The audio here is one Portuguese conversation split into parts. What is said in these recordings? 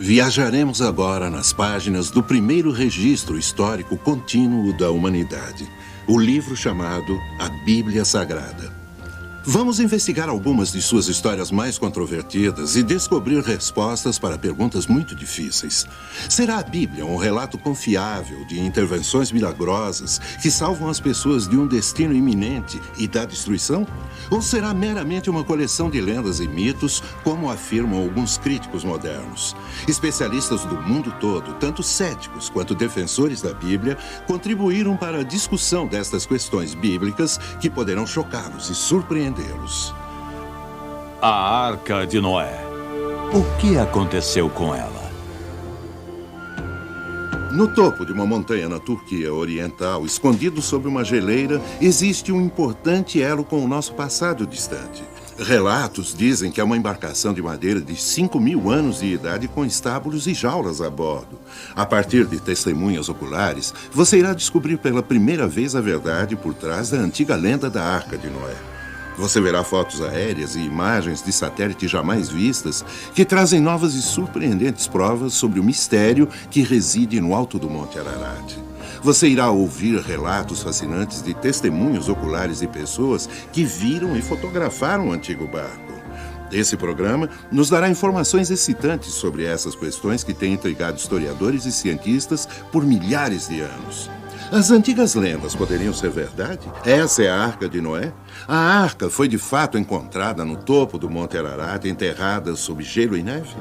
Viajaremos agora nas páginas do primeiro registro histórico contínuo da humanidade, o livro chamado A Bíblia Sagrada. Vamos investigar algumas de suas histórias mais controvertidas e descobrir respostas para perguntas muito difíceis. Será a Bíblia um relato confiável de intervenções milagrosas que salvam as pessoas de um destino iminente e da destruição? Ou será meramente uma coleção de lendas e mitos, como afirmam alguns críticos modernos? Especialistas do mundo todo, tanto céticos quanto defensores da Bíblia, contribuíram para a discussão destas questões bíblicas que poderão chocá-los e surpreendê-los. A Arca de Noé. O que aconteceu com ela? No topo de uma montanha na Turquia Oriental, escondido sob uma geleira, existe um importante elo com o nosso passado distante. Relatos dizem que é uma embarcação de madeira de 5.000 anos de idade com estábulos e jaulas a bordo. A partir de testemunhas oculares, você irá descobrir pela primeira vez a verdade por trás da antiga lenda da Arca de Noé. Você verá fotos aéreas e imagens de satélite jamais vistas que trazem novas e surpreendentes provas sobre o mistério que reside no alto do Monte Ararat. Você irá ouvir relatos fascinantes de testemunhos oculares de pessoas que viram e fotografaram o antigo barco. Esse programa nos dará informações excitantes sobre essas questões que têm intrigado historiadores e cientistas por milhares de anos. As antigas lendas poderiam ser verdade? Essa é a Arca de Noé? A arca foi de fato encontrada no topo do Monte Ararat, enterrada sob gelo e neve?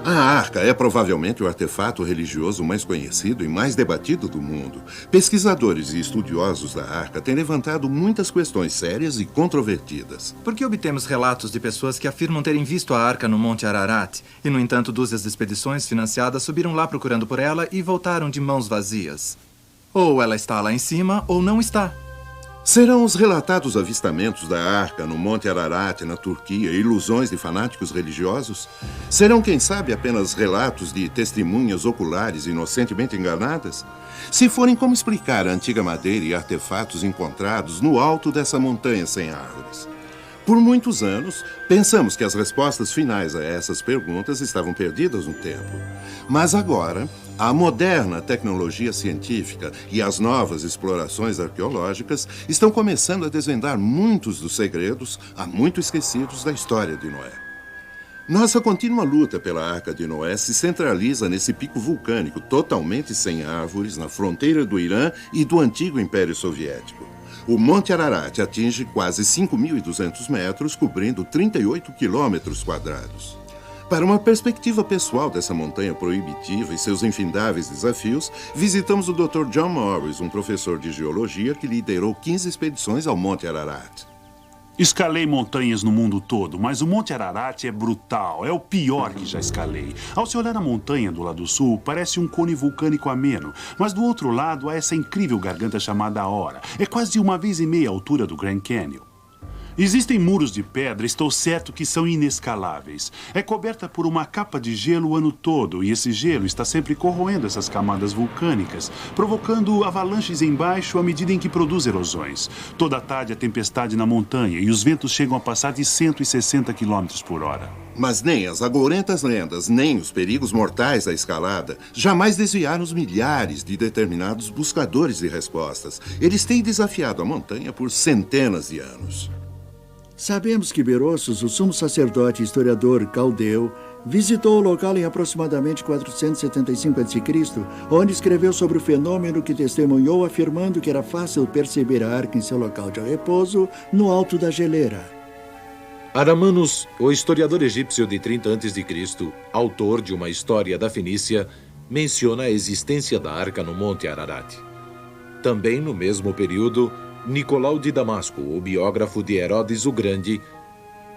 A arca é provavelmente o artefato religioso mais conhecido e mais debatido do mundo. Pesquisadores e estudiosos da arca têm levantado muitas questões sérias e controvertidas. Por que obtemos relatos de pessoas que afirmam terem visto a arca no Monte Ararat e, no entanto, dúzias de expedições financiadas subiram lá procurando por ela e voltaram de mãos vazias? Ou ela está lá em cima, ou não está. Serão os relatados avistamentos da arca no Monte Ararat, na Turquia, ilusões de fanáticos religiosos? Serão, quem sabe, apenas relatos de testemunhas oculares inocentemente enganadas? Se forem, como explicar a antiga madeira e artefatos encontrados no alto dessa montanha sem árvores? Por muitos anos, pensamos que as respostas finais a essas perguntas estavam perdidas no tempo. Mas agora, a moderna tecnologia científica e as novas explorações arqueológicas estão começando a desvendar muitos dos segredos há muito esquecidos da história de Noé. Nossa contínua luta pela Arca de Noé se centraliza nesse pico vulcânico totalmente sem árvores na fronteira do Irã e do antigo Império Soviético. O Monte Ararat atinge quase 5.200 metros, cobrindo 38 quilômetros quadrados. Para uma perspectiva pessoal dessa montanha proibitiva e seus infindáveis desafios, visitamos o Dr. John Morris, um professor de geologia que liderou 15 expedições ao Monte Ararat. Escalei montanhas no mundo todo, mas o Monte Ararat é brutal, é o pior que já escalei. Ao se olhar a montanha do lado sul, parece um cone vulcânico ameno, mas do outro lado há essa incrível garganta chamada Aora. É quase 1,5 vezes a altura do Grand Canyon. Existem muros de pedra, estou certo que são inescaláveis. É coberta por uma capa de gelo o ano todo, e esse gelo está sempre corroendo essas camadas vulcânicas, provocando avalanches embaixo à medida em que produz erosões. Toda tarde há tempestade na montanha e os ventos chegam a passar de 160 km por hora. Mas nem as agourentas lendas, nem os perigos mortais da escalada jamais desviaram os milhares de determinados buscadores de respostas. Eles têm desafiado a montanha por centenas de anos. Sabemos que Berossos, o sumo sacerdote e historiador caldeu, visitou o local em aproximadamente 475 a.C., onde escreveu sobre o fenômeno que testemunhou, afirmando que era fácil perceber a arca em seu local de repouso, no alto da geleira. Aramanos, o historiador egípcio de 30 a.C., autor de uma história da Fenícia, menciona a existência da arca no Monte Ararat. Também no mesmo período, Nicolau de Damasco, o biógrafo de Herodes o Grande,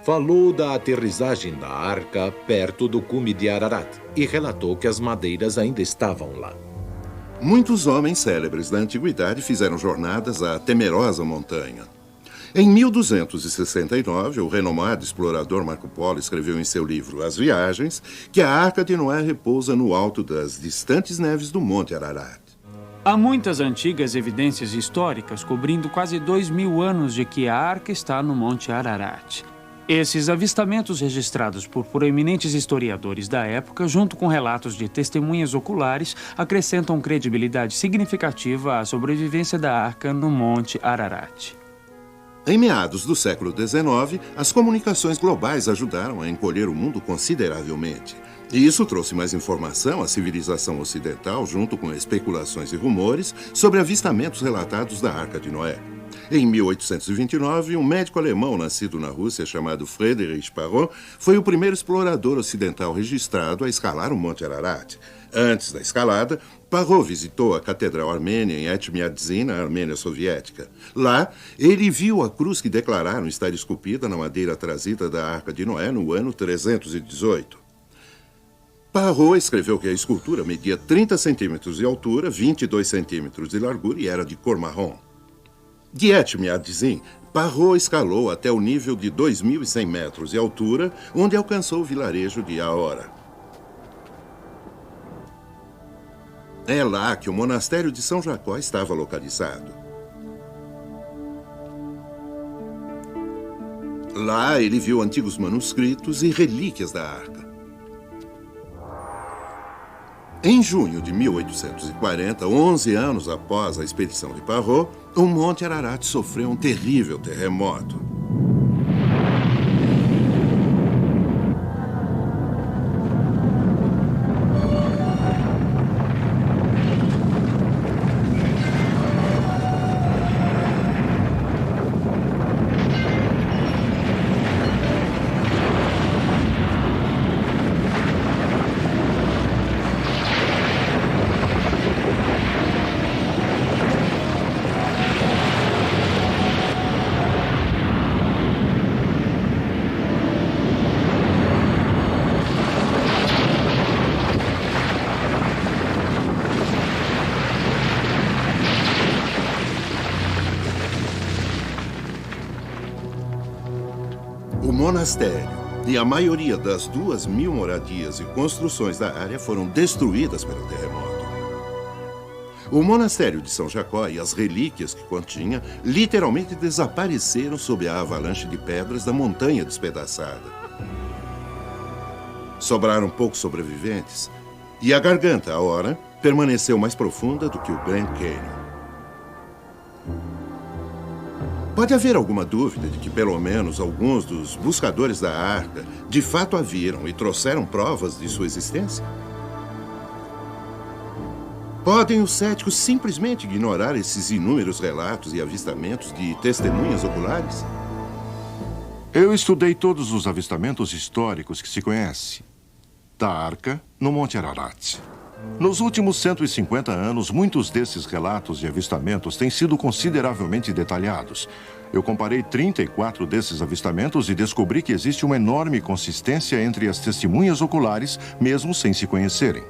falou da aterrissagem da arca perto do cume de Ararat e relatou que as madeiras ainda estavam lá. Muitos homens célebres da antiguidade fizeram jornadas à temerosa montanha. Em 1269, o renomado explorador Marco Polo escreveu em seu livro As Viagens que a Arca de Noé repousa no alto das distantes neves do Monte Ararat. Há muitas antigas evidências históricas cobrindo quase 2.000 anos de que a arca está no Monte Ararat. Esses avistamentos registrados por proeminentes historiadores da época, junto com relatos de testemunhas oculares, acrescentam credibilidade significativa à sobrevivência da arca no Monte Ararat. Em meados do século XIX, as comunicações globais ajudaram a encolher o mundo consideravelmente. E isso trouxe mais informação à civilização ocidental, junto com especulações e rumores sobre avistamentos relatados da Arca de Noé. Em 1829, um médico alemão nascido na Rússia chamado Friedrich Parrot foi o primeiro explorador ocidental registrado a escalar o Monte Ararat. Antes da escalada, Parrot visitou a Catedral Armênia em Etchmiadzin, na Armênia Soviética. Lá, ele viu a cruz que declararam estar esculpida na madeira trazida da Arca de Noé no ano 318. Parrot escreveu que a escultura media 30 centímetros de altura, 22 centímetros de largura e era de cor marrom. De Etchmiadzin, Parrot escalou até o nível de 2.100 metros de altura, onde alcançou o vilarejo de Ahora. É lá que o monastério de São Jacó estava localizado. Lá ele viu antigos manuscritos e relíquias da arca. Em junho de 1840, 11 anos após a expedição de Parrot, o Monte Ararat sofreu um terrível terremoto. O monastério e a maioria das 2.000 moradias e construções da área foram destruídas pelo terremoto. O monastério de São Jacó e as relíquias que continha literalmente desapareceram sob a avalanche de pedras da montanha despedaçada. Sobraram poucos sobreviventes e a garganta, Ahora, permaneceu mais profunda do que o Grand Canyon. Pode haver alguma dúvida de que pelo menos alguns dos buscadores da arca de fato a viram e trouxeram provas de sua existência? Podem os céticos simplesmente ignorar esses inúmeros relatos e avistamentos de testemunhas oculares? Eu estudei todos os avistamentos históricos que se conhece da arca no Monte Ararat. Nos últimos 150 anos, muitos desses relatos de avistamentos têm sido consideravelmente detalhados. Eu comparei 34 desses avistamentos e descobri que existe uma enorme consistência entre as testemunhas oculares, mesmo sem se conhecerem.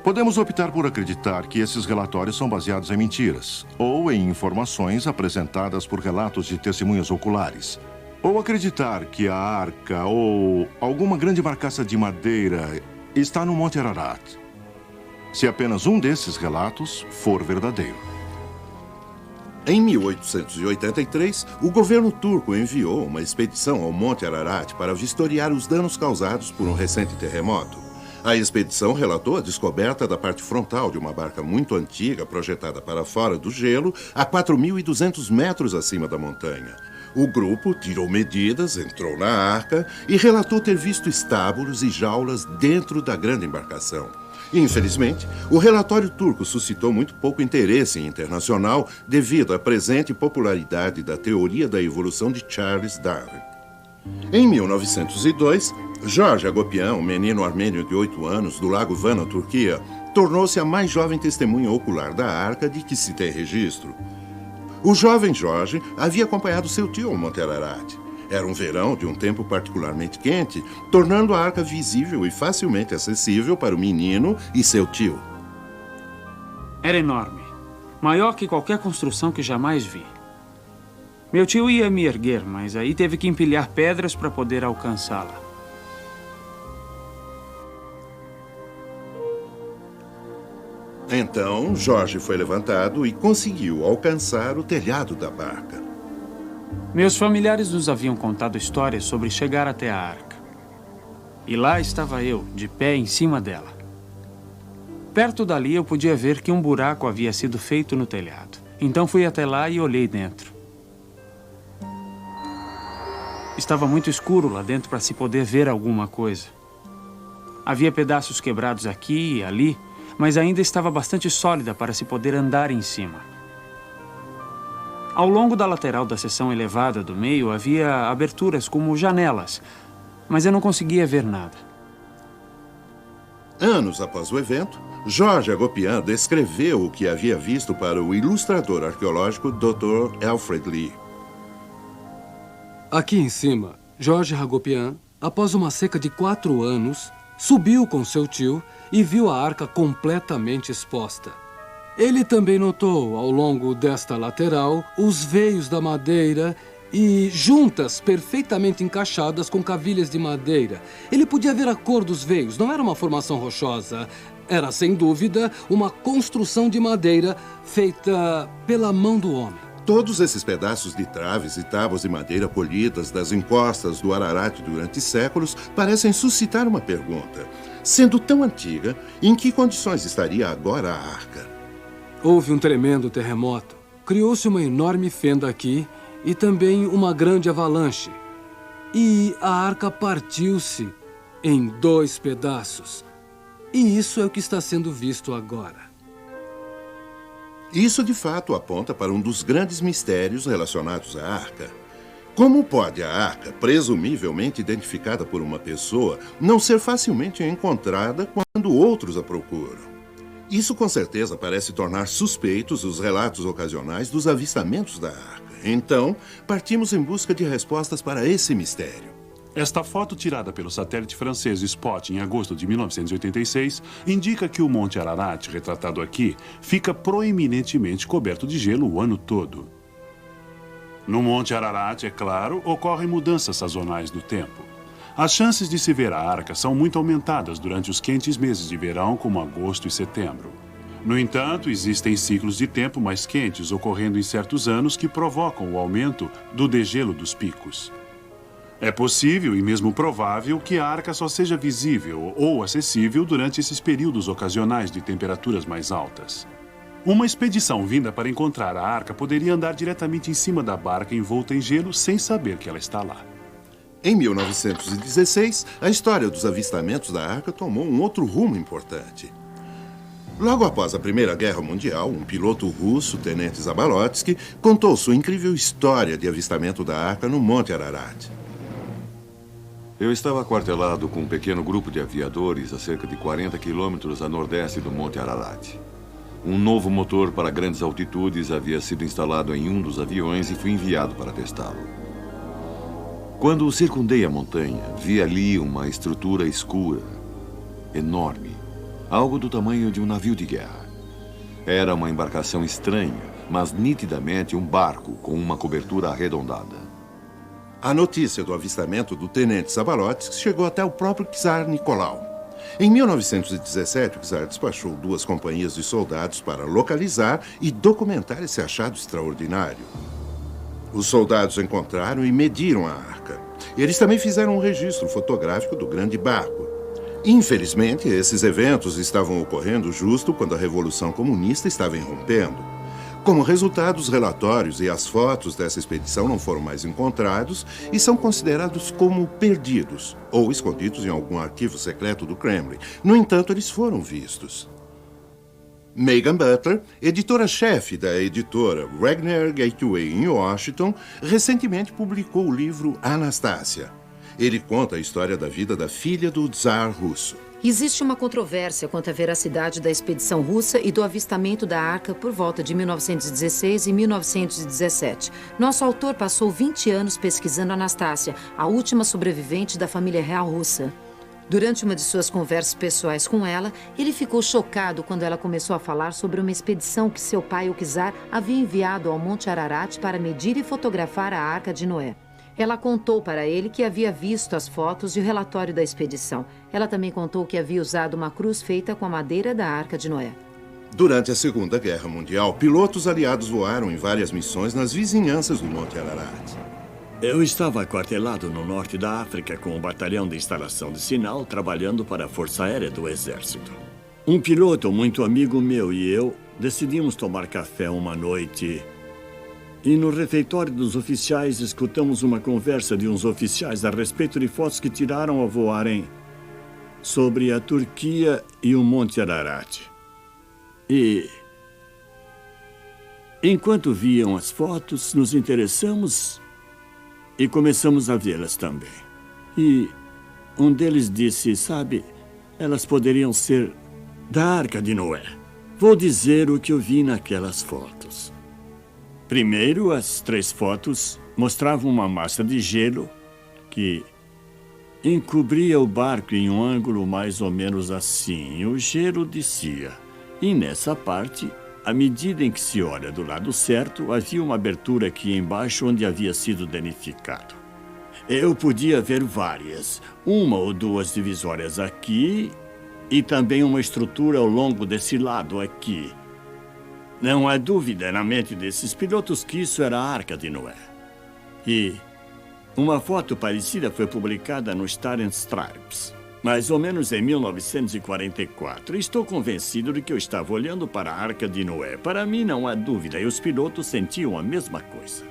Podemos optar por acreditar que esses relatórios são baseados em mentiras, ou em informações apresentadas por relatos de testemunhas oculares. Ou acreditar que a arca ou alguma grande barcaça de madeira está no Monte Ararat, se apenas um desses relatos for verdadeiro. Em 1883, o governo turco enviou uma expedição ao Monte Ararat para vistoriar os danos causados por um recente terremoto. A expedição relatou a descoberta da parte frontal de uma barca muito antiga projetada para fora do gelo a 4.200 metros acima da montanha. O grupo tirou medidas, entrou na arca e relatou ter visto estábulos e jaulas dentro da grande embarcação. Infelizmente, o relatório turco suscitou muito pouco interesse internacional devido à presente popularidade da teoria da evolução de Charles Darwin. Em 1902, George Agopian, um menino armênio de 8 anos do Lago Van, na Turquia, tornou-se a mais jovem testemunha ocular da arca de que se tem registro. O jovem George havia acompanhado seu tio ao Monte Ararat. Era um verão de um tempo particularmente quente, tornando a arca visível e facilmente acessível para o menino e seu tio. Era enorme. Maior que qualquer construção que jamais vi. Meu tio ia me erguer, mas aí teve que empilhar pedras para poder alcançá-la. Então, Jorge foi levantado e conseguiu alcançar o telhado da barca. Meus familiares nos haviam contado histórias sobre chegar até a arca. E lá estava eu, de pé em cima dela. Perto dali eu podia ver que um buraco havia sido feito no telhado. Então fui até lá e olhei dentro. Estava muito escuro lá dentro para se poder ver alguma coisa. Havia pedaços quebrados aqui e ali, mas ainda estava bastante sólida para se poder andar em cima. Ao longo da lateral da seção elevada do meio havia aberturas como janelas, mas eu não conseguia ver nada. Anos após o evento, Georges Hagopian descreveu o que havia visto para o ilustrador arqueológico Dr. Alfred Lee. Aqui em cima, Georges Hagopian, após uma seca de 4 anos, subiu com seu tio e viu a arca completamente exposta. Ele também notou, ao longo desta lateral, os veios da madeira e juntas perfeitamente encaixadas com cavilhas de madeira. Ele podia ver a cor dos veios, não era uma formação rochosa. Era, sem dúvida, uma construção de madeira feita pela mão do homem. Todos esses pedaços de traves e tábuas de madeira polidas das encostas do Ararat durante séculos parecem suscitar uma pergunta. Sendo tão antiga, em que condições estaria agora a arca? Houve um tremendo terremoto. Criou-se uma enorme fenda aqui e também uma grande avalanche. E a arca partiu-se em 2 pedaços. E isso é o que está sendo visto agora. Isso, de fato, aponta para um dos grandes mistérios relacionados à arca. Como pode a arca, presumivelmente identificada por uma pessoa, não ser facilmente encontrada quando outros a procuram? Isso, com certeza, parece tornar suspeitos os relatos ocasionais dos avistamentos da arca. Então, partimos em busca de respostas para esse mistério. Esta foto tirada pelo satélite francês Spot em agosto de 1986 indica que o Monte Ararat, retratado aqui, fica proeminentemente coberto de gelo o ano todo. No Monte Ararat, é claro, ocorrem mudanças sazonais do tempo. As chances de se ver a arca são muito aumentadas durante os quentes meses de verão, como agosto e setembro. No entanto, existem ciclos de tempo mais quentes ocorrendo em certos anos que provocam o aumento do degelo dos picos. É possível e mesmo provável que a arca só seja visível ou acessível durante esses períodos ocasionais de temperaturas mais altas. Uma expedição vinda para encontrar a arca poderia andar diretamente em cima da barca envolta em gelo sem saber que ela está lá. Em 1916, a história dos avistamentos da arca tomou um outro rumo importante. Logo após a Primeira Guerra Mundial, um piloto russo, Tenente Zabalotsky, contou sua incrível história de avistamento da arca no Monte Ararat. Eu estava aquartelado com um pequeno grupo de aviadores a cerca de 40 quilômetros a nordeste do Monte Ararat. Um novo motor para grandes altitudes havia sido instalado em um dos aviões e fui enviado para testá-lo. Quando circundei a montanha, vi ali uma estrutura escura, enorme, algo do tamanho de um navio de guerra. Era uma embarcação estranha, mas nitidamente um barco com uma cobertura arredondada. A notícia do avistamento do Tenente Zabalotsky chegou até o próprio czar Nicolau. Em 1917, o czar despachou 2 companhias de soldados para localizar e documentar esse achado extraordinário. Os soldados encontraram e mediram a arca. Eles também fizeram um registro fotográfico do grande barco. Infelizmente, esses eventos estavam ocorrendo justo quando a Revolução Comunista estava irrompendo. Como resultado, os relatórios e as fotos dessa expedição não foram mais encontrados e são considerados como perdidos ou escondidos em algum arquivo secreto do Kremlin. No entanto, eles foram vistos. Megan Butler, editora-chefe da editora Wagner Gateway em Washington, recentemente publicou o livro Anastácia. Ele conta a história da vida da filha do czar russo. Existe uma controvérsia quanto à veracidade da expedição russa e do avistamento da arca por volta de 1916 e 1917. Nosso autor passou 20 anos pesquisando Anastácia, a última sobrevivente da família real russa. Durante uma de suas conversas pessoais com ela, ele ficou chocado quando ela começou a falar sobre uma expedição que seu pai, o czar, havia enviado ao Monte Ararat para medir e fotografar a Arca de Noé. Ela contou para ele que havia visto as fotos e o relatório da expedição. Ela também contou que havia usado uma cruz feita com a madeira da Arca de Noé. Durante a Segunda Guerra Mundial, pilotos aliados voaram em várias missões nas vizinhanças do Monte Ararat. Eu estava aquartelado no norte da África com um batalhão de instalação de sinal trabalhando para a Força Aérea do Exército. Um piloto muito amigo meu e eu decidimos tomar café uma noite e no refeitório dos oficiais escutamos uma conversa de uns oficiais a respeito de fotos que tiraram ao voarem sobre a Turquia e o Monte Ararat. E enquanto viam as fotos, nos interessamos e começamos a vê-las também. E um deles disse, sabe, elas poderiam ser da Arca de Noé. Vou dizer o que eu vi naquelas fotos. Primeiro, as 3 fotos mostravam uma massa de gelo que encobria o barco em um ângulo mais ou menos assim. O gelo descia. E nessa parte, à medida em que se olha do lado certo, havia uma abertura aqui embaixo onde havia sido danificado. Eu podia ver várias, 1 ou 2 divisórias aqui e também uma estrutura ao longo desse lado aqui. Não há dúvida na mente desses pilotos que isso era a Arca de Noé. E uma foto parecida foi publicada no Star and Stripes, mais ou menos em 1944. Estou convencido de que eu estava olhando para a Arca de Noé. Para mim, não há dúvida, e os pilotos sentiam a mesma coisa.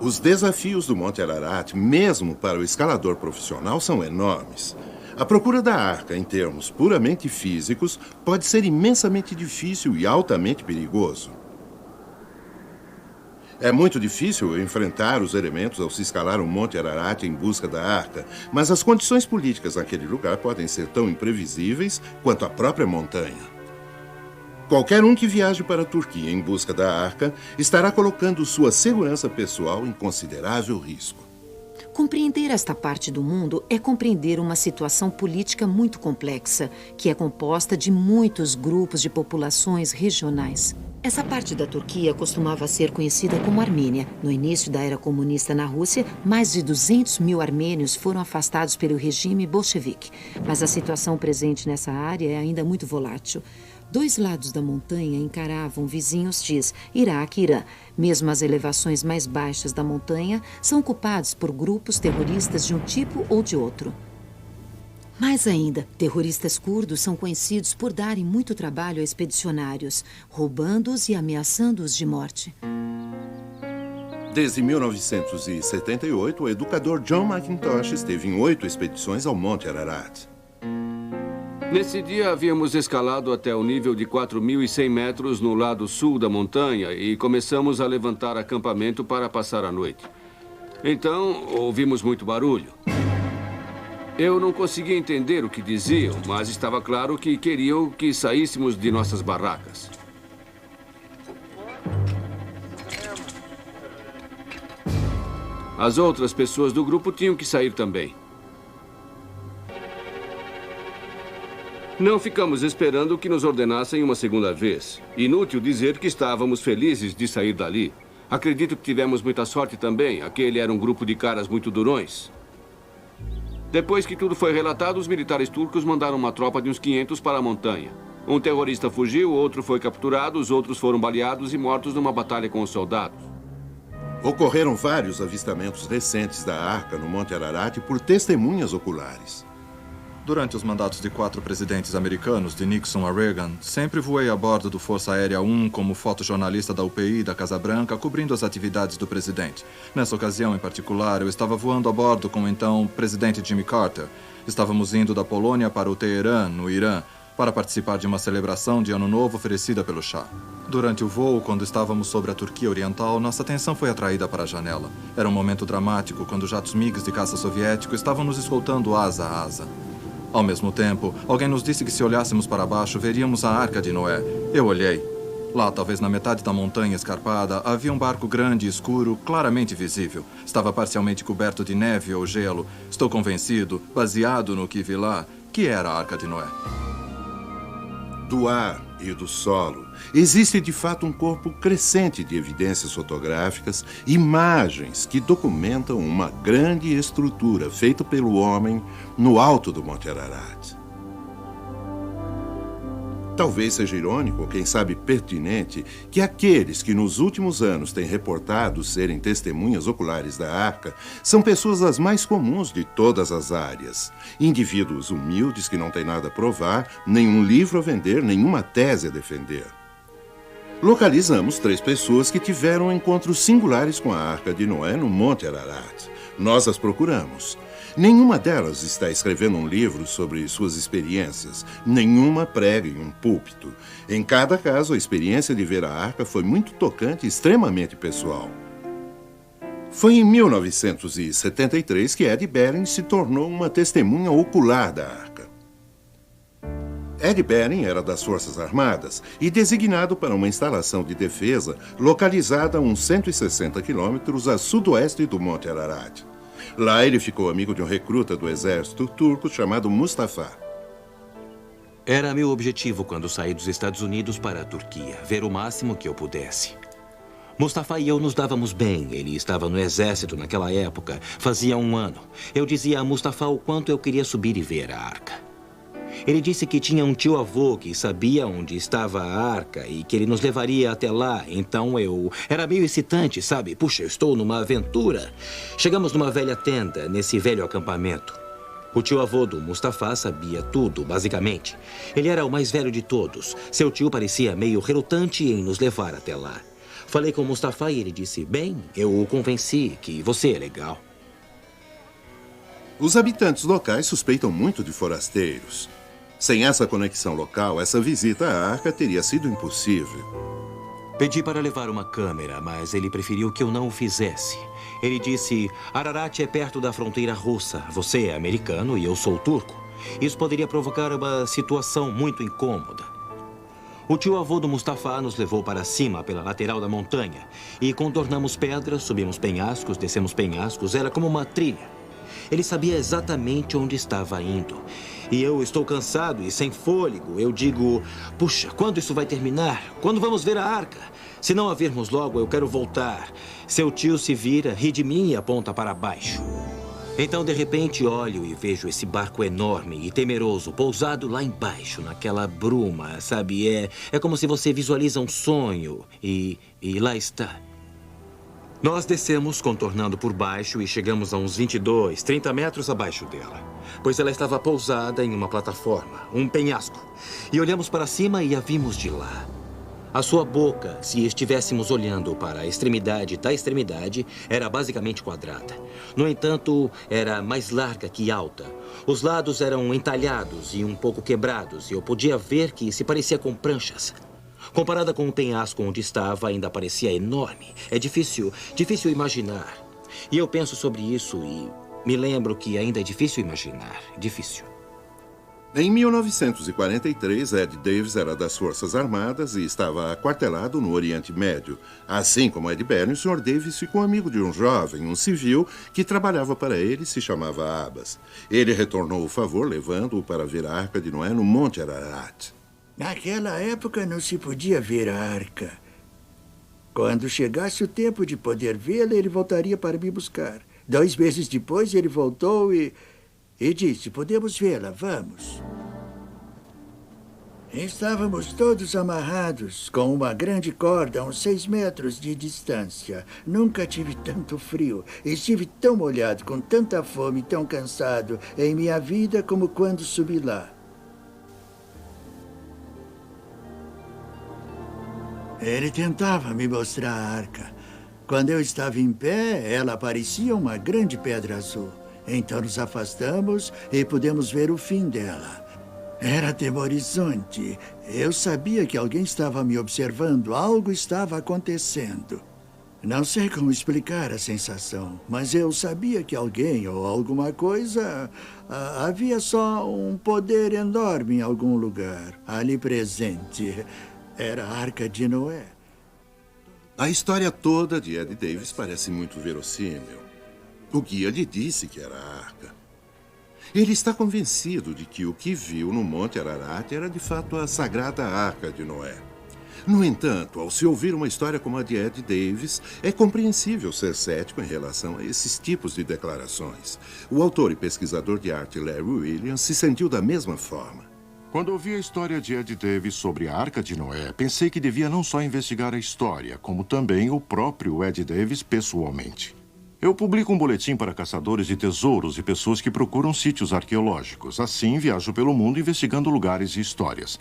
Os desafios do Monte Ararat, mesmo para o escalador profissional, são enormes. A procura da arca, em termos puramente físicos, pode ser imensamente difícil e altamente perigoso. É muito difícil enfrentar os elementos ao se escalar o Monte Ararat em busca da arca, mas as condições políticas naquele lugar podem ser tão imprevisíveis quanto a própria montanha. Qualquer um que viaje para a Turquia em busca da arca estará colocando sua segurança pessoal em considerável risco. Compreender esta parte do mundo é compreender uma situação política muito complexa, que é composta de muitos grupos de populações regionais. Essa parte da Turquia costumava ser conhecida como Armênia. No início da era comunista na Rússia, mais de 200 mil armênios foram afastados pelo regime bolchevique. Mas a situação presente nessa área é ainda muito volátil. 2 lados da montanha encaravam vizinhos hostis, Iraque e Irã. Mesmo as elevações mais baixas da montanha são ocupadas por grupos terroristas de um tipo ou de outro. Mais ainda, terroristas curdos são conhecidos por darem muito trabalho a expedicionários, roubando-os e ameaçando-os de morte. Desde 1978, o educador John McIntosh esteve em 8 expedições ao Monte Ararat. Nesse dia, havíamos escalado até o nível de 4.100 metros no lado sul da montanha e começamos a levantar acampamento para passar a noite. Então, ouvimos muito barulho. Eu não conseguia entender o que diziam, mas estava claro que queriam que saíssemos de nossas barracas. As outras pessoas do grupo tinham que sair também. Não ficamos esperando que nos ordenassem uma segunda vez. Inútil dizer que estávamos felizes de sair dali. Acredito que tivemos muita sorte também. Aquele era um grupo de caras muito durões. Depois que tudo foi relatado, os militares turcos mandaram uma tropa de uns 500 para a montanha. Um terrorista fugiu, outro foi capturado, os outros foram baleados e mortos numa batalha com os soldados. Ocorreram vários avistamentos recentes da arca no Monte Ararat por testemunhas oculares. Durante os mandatos de 4 presidentes americanos, de Nixon a Reagan, sempre voei a bordo do Força Aérea 1 como fotojornalista da UPI da Casa Branca, cobrindo as atividades do presidente. Nessa ocasião, em particular, eu estava voando a bordo com o então presidente Jimmy Carter. Estávamos indo da Polônia para o Teherã, no Irã, para participar de uma celebração de Ano Novo oferecida pelo Shah. Durante o voo, quando estávamos sobre a Turquia Oriental, nossa atenção foi atraída para a janela. Era um momento dramático quando jatos MiGs de caça soviético estavam nos escoltando asa a asa. Ao mesmo tempo, alguém nos disse que se olhássemos para baixo, veríamos a Arca de Noé. Eu olhei. Lá, talvez na metade da montanha escarpada, havia um barco grande e escuro, claramente visível. Estava parcialmente coberto de neve ou gelo. Estou convencido, baseado no que vi lá, que era a Arca de Noé. Do ar e do solo, existe de fato um corpo crescente de evidências fotográficas, imagens que documentam uma grande estrutura feita pelo homem no alto do Monte Ararat. Talvez seja irônico, ou quem sabe pertinente, que aqueles que nos últimos anos têm reportado serem testemunhas oculares da Arca são pessoas as mais comuns de todas as áreas. Indivíduos humildes que não têm nada a provar, nenhum livro a vender, nenhuma tese a defender. Localizamos 3 pessoas que tiveram encontros singulares com a Arca de Noé no Monte Ararat. Nós as procuramos. Nenhuma delas está escrevendo um livro sobre suas experiências. Nenhuma prega em um púlpito. Em cada caso, a experiência de ver a Arca foi muito tocante e extremamente pessoal. Foi em 1973 que Ed Bering se tornou uma testemunha ocular da Arca. Ed Bering era das Forças Armadas e designado para uma instalação de defesa localizada a uns 160 quilômetros a sudoeste do Monte Ararat. Lá ele ficou amigo de um recruta do exército turco chamado Mustafa. Era meu objetivo quando saí dos Estados Unidos para a Turquia, ver o máximo que eu pudesse. Mustafa e eu nos dávamos bem. Ele estava no exército naquela época, fazia 1 ano. Eu dizia a Mustafa o quanto eu queria subir e ver a Arca. Ele disse que tinha um tio-avô que sabia onde estava a Arca e que ele nos levaria até lá. Então era meio excitante, sabe? Puxa, eu estou numa aventura. Chegamos numa velha tenda, nesse velho acampamento. O tio-avô do Mustafa sabia tudo, basicamente. Ele era o mais velho de todos. Seu tio parecia meio relutante em nos levar até lá. Falei com o Mustafa e ele disse, bem, eu o convenci que você é legal. Os habitantes locais suspeitam muito de forasteiros. Sem essa conexão local, essa visita à Arca teria sido impossível. Pedi para levar uma câmera, mas ele preferiu que eu não o fizesse. Ele disse, Ararat é perto da fronteira russa. Você é americano e eu sou turco. Isso poderia provocar uma situação muito incômoda. O tio-avô do Mustafa nos levou para cima, pela lateral da montanha. E contornamos pedras, subimos penhascos, descemos penhascos. Era como uma trilha. Ele sabia exatamente onde estava indo. E eu estou cansado e sem fôlego. Eu digo, puxa, quando isso vai terminar? Quando vamos ver a Arca? Se não a virmos logo, eu quero voltar. Seu tio se vira, ri de mim e aponta para baixo. Então, de repente, olho e vejo esse barco enorme e temeroso pousado lá embaixo, naquela bruma, sabe? É como se você visualiza um sonho e lá está. Nós descemos, contornando por baixo, e chegamos a uns 22, 30 metros abaixo dela. Pois ela estava pousada em uma plataforma, um penhasco. E olhamos para cima e a vimos de lá. A sua boca, se estivéssemos olhando para a extremidade da extremidade, era basicamente quadrada. No entanto, era mais larga que alta. Os lados eram entalhados e um pouco quebrados, e eu podia ver que se parecia com pranchas. Comparada com o penhasco onde estava, ainda parecia enorme. É difícil imaginar. E eu penso sobre isso e me lembro que ainda é difícil imaginar. Difícil. Em 1943, Ed Davis era das Forças Armadas e estava aquartelado no Oriente Médio. Assim como Ed Bering, o Sr. Davis ficou amigo de um jovem, um civil, que trabalhava para ele e se chamava Abbas. Ele retornou o favor, levando-o para ver a Arca de Noé no Monte Ararat. Naquela época não se podia ver a Arca. Quando chegasse o tempo de poder vê-la, ele voltaria para me buscar. 2 meses depois, ele voltou e disse, podemos vê-la, vamos. Estávamos todos amarrados, com uma grande corda a uns 6 metros de distância. Nunca tive tanto frio. Estive tão molhado, com tanta fome e tão cansado em minha vida como quando subi lá. Ele tentava me mostrar a Arca. Quando eu estava em pé, ela parecia uma grande pedra azul. Então nos afastamos e pudemos ver o fim dela. Era atemorizante. Eu sabia que alguém estava me observando, algo estava acontecendo. Não sei como explicar a sensação, mas eu sabia que alguém ou alguma coisa... havia só um poder enorme em algum lugar, ali presente. Era a Arca de Noé. A história toda de Ed Davis parece muito verossímil. O guia lhe disse que era a Arca. Ele está convencido de que o que viu no Monte Ararat era de fato a sagrada Arca de Noé. No entanto, ao se ouvir uma história como a de Ed Davis, é compreensível ser cético em relação a esses tipos de declarações. O autor e pesquisador de arte Larry Williams se sentiu da mesma forma. Quando ouvi a história de Ed Davis sobre a Arca de Noé, pensei que devia não só investigar a história, como também o próprio Ed Davis pessoalmente. Eu publico um boletim para caçadores de tesouros e pessoas que procuram sítios arqueológicos. Assim, viajo pelo mundo investigando lugares e histórias.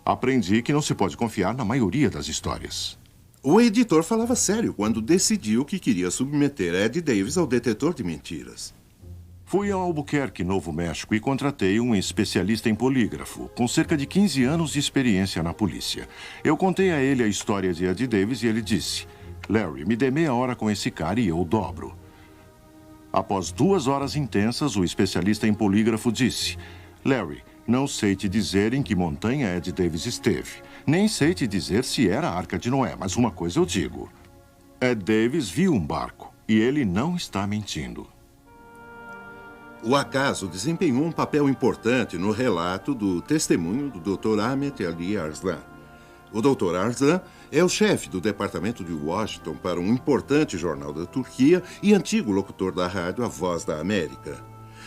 Aprendi que não se pode confiar na maioria das histórias. O editor falava sério quando decidiu que queria submeter Ed Davis ao detetor de mentiras. Fui a Albuquerque, Novo México, e contratei um especialista em polígrafo, com cerca de 15 anos de experiência na polícia. Eu contei a ele a história de Ed Davis e ele disse: Larry, me dê meia hora com esse cara e eu dobro. Após 2 horas intensas, o especialista em polígrafo disse: Larry, não sei te dizer em que montanha Ed Davis esteve. Nem sei te dizer se era a Arca de Noé, mas uma coisa eu digo. Ed Davis viu um barco e ele não está mentindo. O acaso desempenhou um papel importante no relato do testemunho do Dr. Ahmet Ali Arslan. O Dr. Arslan é o chefe do departamento de Washington para um importante jornal da Turquia e antigo locutor da rádio A Voz da América.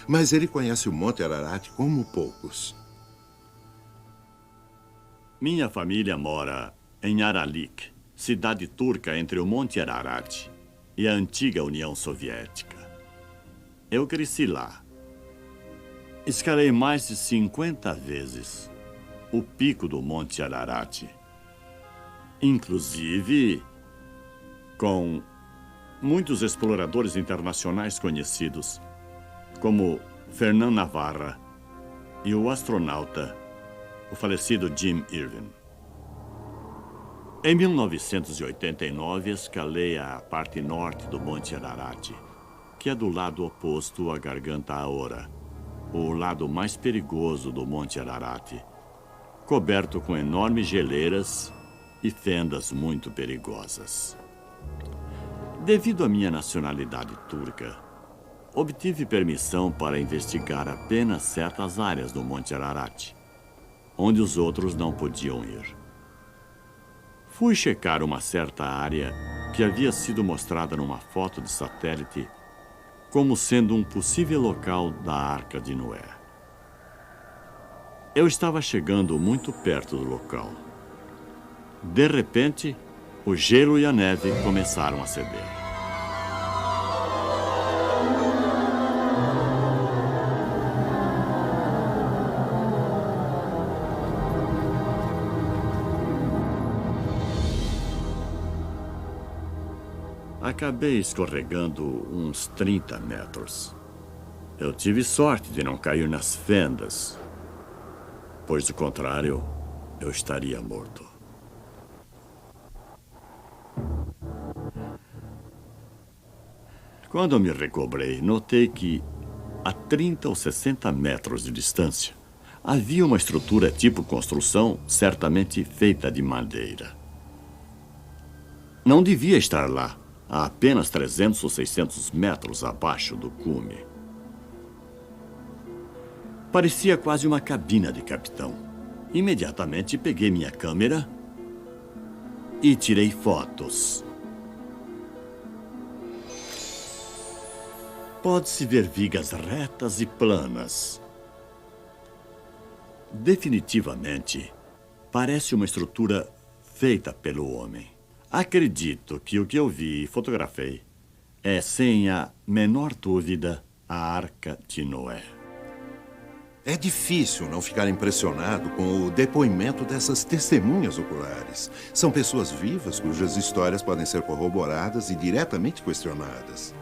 Mas ele conhece o Monte Ararat como poucos. Minha família mora em Aralik, cidade turca entre o Monte Ararat e a antiga União Soviética. Eu cresci lá. Escalei mais de 50 vezes o pico do Monte Ararat. Inclusive com muitos exploradores internacionais conhecidos, como Fernand Navarra e o astronauta, o falecido Jim Irving. Em 1989, escalei a parte norte do Monte Ararat, que é do lado oposto à Garganta Aora, o lado mais perigoso do Monte Ararat, coberto com enormes geleiras e fendas muito perigosas. Devido à minha nacionalidade turca, obtive permissão para investigar apenas certas áreas do Monte Ararat, onde os outros não podiam ir. Fui checar uma certa área que havia sido mostrada numa foto de satélite como sendo um possível local da Arca de Noé. Eu estava chegando muito perto do local. De repente, o gelo e a neve começaram a ceder. Acabei escorregando uns 30 metros. Eu tive sorte de não cair nas fendas, pois, do contrário, eu estaria morto. Quando eu me recobrei, notei que, a 30 ou 60 metros de distância, havia uma estrutura tipo construção certamente feita de madeira. Não devia estar lá, a apenas 300 ou 600 metros abaixo do cume. Parecia quase uma cabina de capitão. Imediatamente peguei minha câmera e tirei fotos. Pode-se ver vigas retas e planas. Definitivamente, parece uma estrutura feita pelo homem. Acredito que o que eu vi e fotografei é, sem a menor dúvida, a Arca de Noé. É difícil não ficar impressionado com o depoimento dessas testemunhas oculares. São pessoas vivas cujas histórias podem ser corroboradas e diretamente questionadas.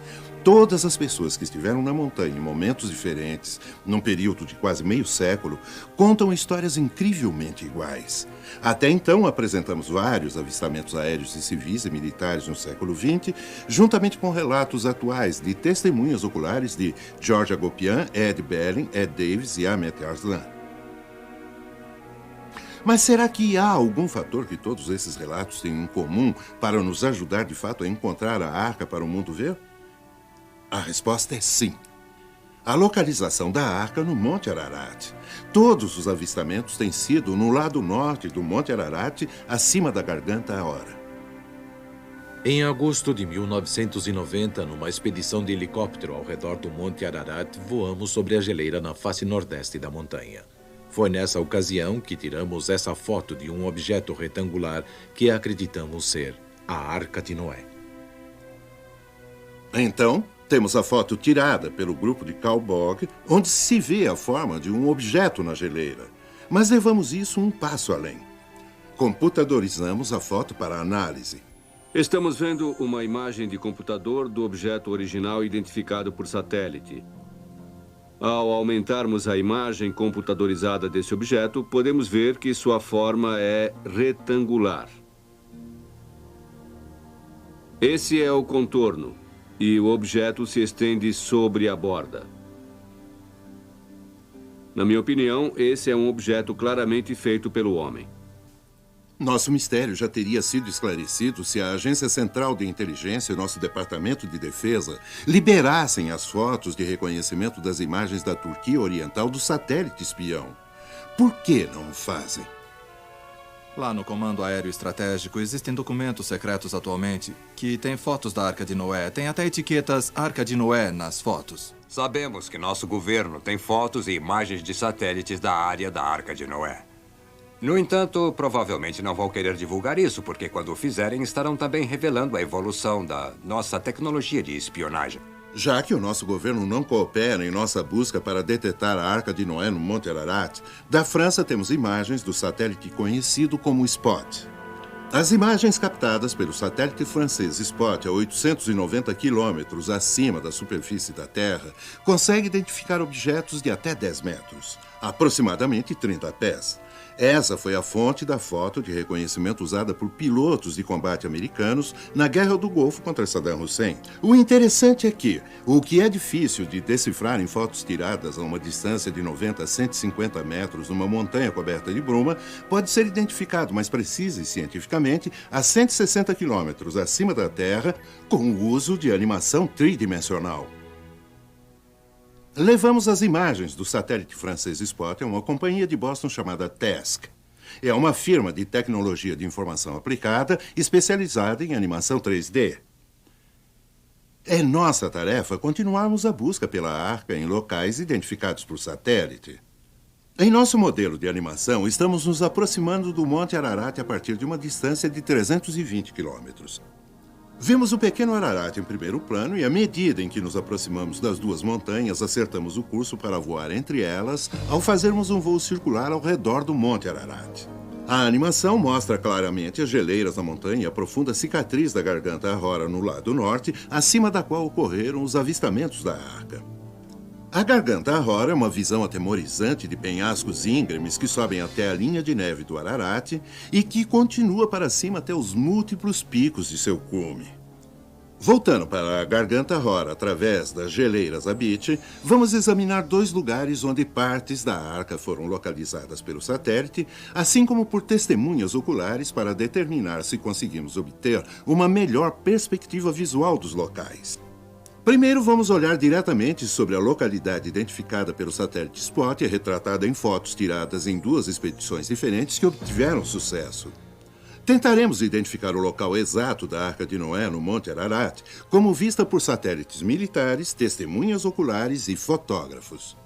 Todas as pessoas que estiveram na montanha em momentos diferentes, num período de quase meio século, contam histórias incrivelmente iguais. Até então, apresentamos vários avistamentos aéreos de civis e militares no século XX, juntamente com relatos atuais de testemunhas oculares de George Hagopian, Ed Belling, Ed Davis e Ahmet Arslan. Mas será que há algum fator que todos esses relatos têm em comum para nos ajudar, de fato, a encontrar a arca para o mundo ver? A resposta é sim. A localização da arca no Monte Ararat. Todos os avistamentos têm sido no lado norte do Monte Ararat, acima da Garganta Aora. Em agosto de 1990, numa expedição de helicóptero ao redor do Monte Ararat, voamos sobre a geleira na face nordeste da montanha. Foi nessa ocasião que tiramos essa foto de um objeto retangular que acreditamos ser a Arca de Noé. Então, temos a foto tirada pelo grupo de Carl Bog, onde se vê a forma de um objeto na geleira. Mas levamos isso um passo além. Computadorizamos a foto para análise. Estamos vendo uma imagem de computador do objeto original identificado por satélite. Ao aumentarmos a imagem computadorizada desse objeto, podemos ver que sua forma é retangular. Esse é o contorno, e o objeto se estende sobre a borda. Na minha opinião, esse é um objeto claramente feito pelo homem. Nosso mistério já teria sido esclarecido se a Agência Central de Inteligência e nosso Departamento de Defesa liberassem as fotos de reconhecimento das imagens da Turquia Oriental do satélite espião. Por que não o fazem? Lá no Comando Aéreo Estratégico existem documentos secretos atualmente que têm fotos da Arca de Noé. Tem até etiquetas Arca de Noé nas fotos. Sabemos que nosso governo tem fotos e imagens de satélites da área da Arca de Noé. No entanto, provavelmente não vão querer divulgar isso, porque quando o fizerem, estarão também revelando a evolução da nossa tecnologia de espionagem. Já que o nosso governo não coopera em nossa busca para detectar a Arca de Noé no Monte Ararat, da França temos imagens do satélite conhecido como SPOT. As imagens captadas pelo satélite francês SPOT a 890 quilômetros acima da superfície da Terra conseguem identificar objetos de até 10 metros, aproximadamente 30 pés. Essa foi a fonte da foto de reconhecimento usada por pilotos de combate americanos na Guerra do Golfo contra Saddam Hussein. O interessante é que o que é difícil de decifrar em fotos tiradas a uma distância de 90 a 150 metros numa montanha coberta de bruma pode ser identificado mais precisa e cientificamente a 160 quilômetros acima da Terra com o uso de animação tridimensional. Levamos as imagens do satélite francês SPOT a uma companhia de Boston chamada TASC. É uma firma de tecnologia de informação aplicada especializada em animação 3D. É nossa tarefa continuarmos a busca pela Arca em locais identificados por satélite. Em nosso modelo de animação, estamos nos aproximando do Monte Ararat a partir de uma distância de 320 quilômetros. Vemos o pequeno Ararat em primeiro plano e, à medida em que nos aproximamos das duas montanhas, acertamos o curso para voar entre elas ao fazermos um voo circular ao redor do Monte Ararat. A animação mostra claramente as geleiras da montanha e a profunda cicatriz da Garganta Arrora no lado norte, acima da qual ocorreram os avistamentos da Arca. A Garganta Arrora é uma visão atemorizante de penhascos íngremes que sobem até a linha de neve do Ararat e que continua para cima até os múltiplos picos de seu cume. Voltando para a Garganta Arrora através das geleiras Abit, vamos examinar dois lugares onde partes da Arca foram localizadas pelo satélite, assim como por testemunhas oculares para determinar se conseguimos obter uma melhor perspectiva visual dos locais. Primeiro, vamos olhar diretamente sobre a localidade identificada pelo satélite SPOT e retratada em fotos tiradas em duas expedições diferentes que obtiveram sucesso. Tentaremos identificar o local exato da Arca de Noé no Monte Ararat, como vista por satélites militares, testemunhas oculares e fotógrafos.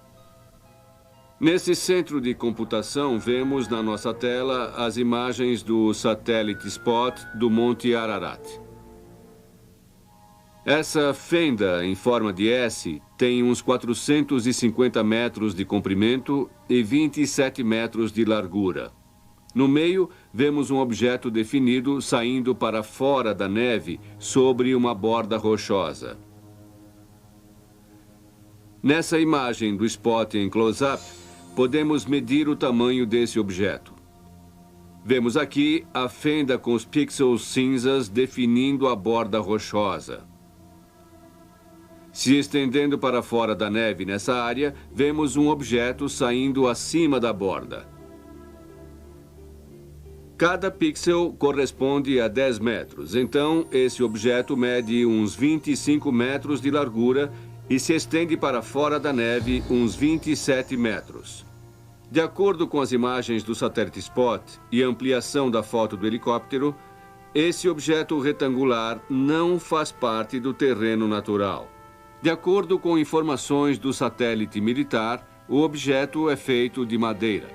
Nesse centro de computação, vemos na nossa tela as imagens do satélite SPOT do Monte Ararat. Essa fenda em forma de S tem uns 450 metros de comprimento e 27 metros de largura. No meio, vemos um objeto definido saindo para fora da neve sobre uma borda rochosa. Nessa imagem do SPOT em close-up, podemos medir o tamanho desse objeto. Vemos aqui a fenda com os pixels cinzas definindo a borda rochosa. Se estendendo para fora da neve nessa área, vemos um objeto saindo acima da borda. Cada pixel corresponde a 10 metros, então esse objeto mede uns 25 metros de largura e se estende para fora da neve uns 27 metros. De acordo com as imagens do satélite SPOT e ampliação da foto do helicóptero, esse objeto retangular não faz parte do terreno natural. De acordo com informações do satélite militar, O objeto é feito de madeira.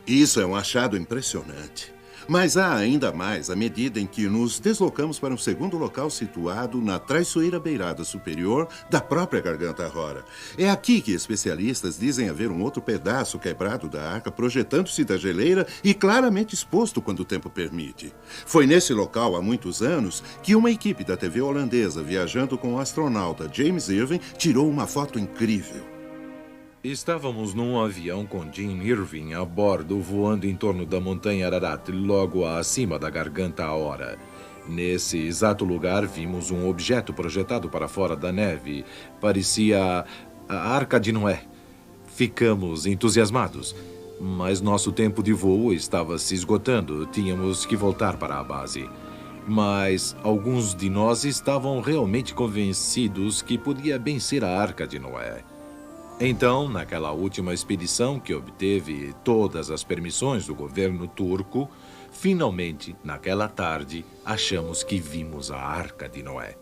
Isso é um achado impressionante. Mas há ainda mais à medida em que nos deslocamos para um segundo local situado na traiçoeira beirada superior da própria Garganta Rora. É aqui que especialistas dizem haver um outro pedaço quebrado da arca projetando-se da geleira e claramente exposto quando o tempo permite. Foi nesse local, há muitos anos, que uma equipe da TV holandesa, viajando com o astronauta James Irving, tirou uma foto incrível. Estávamos num avião com Jim Irving a bordo, voando em torno da montanha Ararat, logo acima da Garganta Rora. Nesse exato lugar, vimos um objeto projetado para fora da neve. Parecia a Arca de Noé. Ficamos entusiasmados, mas nosso tempo de voo estava se esgotando. Tínhamos que voltar para a base. Mas alguns de nós estavam realmente convencidos que podia bem ser a Arca de Noé. Então, naquela última expedição que obteve todas as permissões do governo turco, finalmente, naquela tarde, achamos que vimos a Arca de Noé.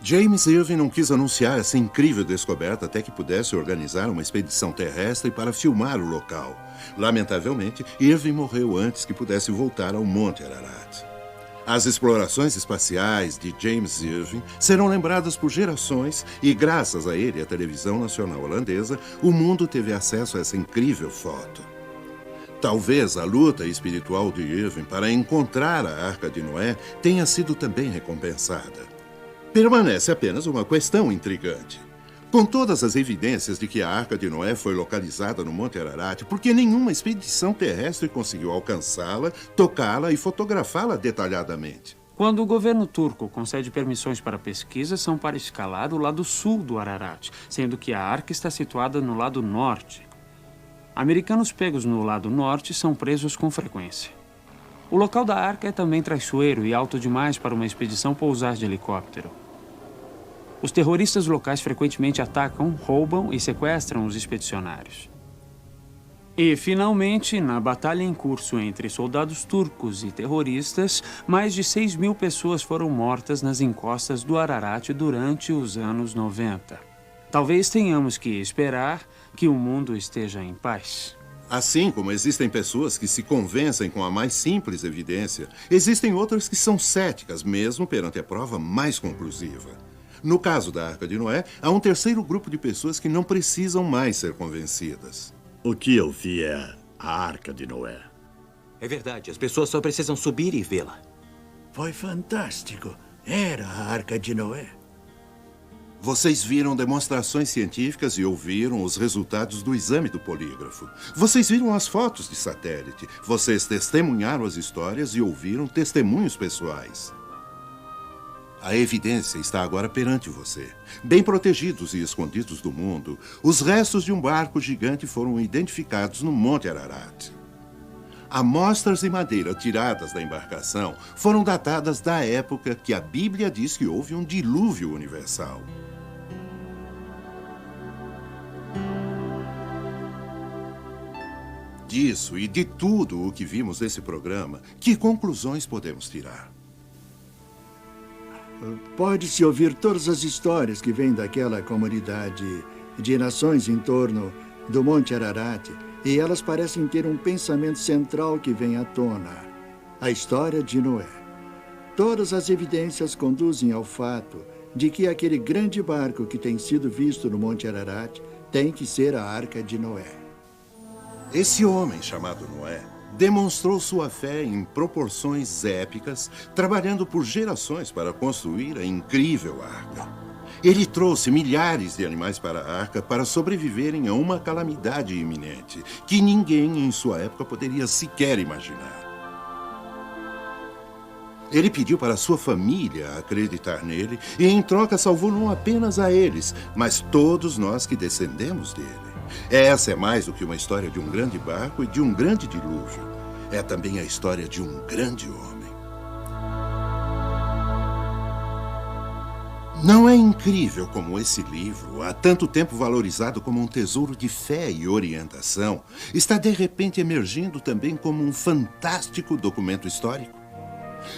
James Irving não quis anunciar essa incrível descoberta até que pudesse organizar uma expedição terrestre para filmar o local. Lamentavelmente, Irving morreu antes que pudesse voltar ao Monte Ararat. As explorações espaciais de James Irving serão lembradas por gerações e, graças a ele e à televisão nacional holandesa, o mundo teve acesso a essa incrível foto. Talvez a luta espiritual de Irving para encontrar a Arca de Noé tenha sido também recompensada. Permanece apenas uma questão intrigante. Com todas as evidências de que a Arca de Noé foi localizada no Monte Ararat, por que nenhuma expedição terrestre conseguiu alcançá-la, tocá-la e fotografá-la detalhadamente? Quando o governo turco concede permissões para pesquisa, são para escalar o lado sul do Ararat, sendo que a arca está situada no lado norte. Americanos pegos no lado norte são presos com frequência. O local da arca é também traiçoeiro e alto demais para uma expedição pousar de helicóptero. Os terroristas locais frequentemente atacam, roubam e sequestram os expedicionários. E, finalmente, na batalha em curso entre soldados turcos e terroristas, mais de 6.000 pessoas foram mortas nas encostas do Ararat durante os anos 90. Talvez tenhamos que esperar que o mundo esteja em paz. Assim como existem pessoas que se convencem com a mais simples evidência, existem outras que são céticas, mesmo perante a prova mais conclusiva. No caso da Arca de Noé, há um terceiro grupo de pessoas que não precisam mais ser convencidas. O que eu vi é a Arca de Noé. É verdade, as pessoas só precisam subir e vê-la. Foi fantástico. Era a Arca de Noé. Vocês viram demonstrações científicas e ouviram os resultados do exame do polígrafo. Vocês viram as fotos de satélite. Vocês testemunharam as histórias e ouviram testemunhos pessoais. A evidência está agora perante você. Bem protegidos e escondidos do mundo, os restos de um barco gigante foram identificados no Monte Ararat. Amostras de madeira tiradas da embarcação foram datadas da época que a Bíblia diz que houve um dilúvio universal. Disso e de tudo o que vimos nesse programa, que conclusões podemos tirar? Pode-se ouvir todas as histórias que vêm daquela comunidade de nações em torno do Monte Ararat, e elas parecem ter um pensamento central que vem à tona: a história de Noé. Todas as evidências conduzem ao fato de que aquele grande barco que tem sido visto no Monte Ararat tem que ser a Arca de Noé. Esse homem chamado Noé demonstrou sua fé em proporções épicas, trabalhando por gerações para construir a incrível arca. Ele trouxe milhares de animais para a arca para sobreviverem a uma calamidade iminente, que ninguém em sua época poderia sequer imaginar. Ele pediu para sua família acreditar nele e, em troca, salvou não apenas a eles, mas todos nós que descendemos dele. Essa é mais do que uma história de um grande barco e de um grande dilúvio. É também a história de um grande homem. Não é incrível como esse livro, há tanto tempo valorizado como um tesouro de fé e orientação, está de repente emergindo também como um fantástico documento histórico?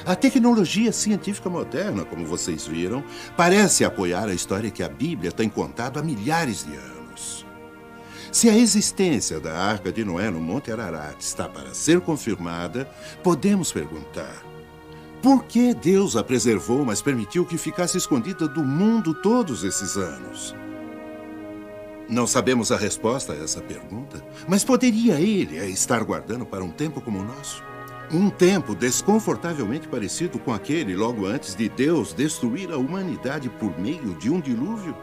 A tecnologia científica moderna, como vocês viram, parece apoiar a história que a Bíblia tem contado há milhares de anos. Se a existência da Arca de Noé no Monte Ararat está para ser confirmada, podemos perguntar: por que Deus a preservou, mas permitiu que ficasse escondida do mundo todos esses anos? Não sabemos a resposta a essa pergunta, mas poderia ele a estar guardando para um tempo como o nosso? Um tempo desconfortavelmente parecido com aquele logo antes de Deus destruir a humanidade por meio de um dilúvio?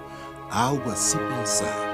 Algo a se pensar.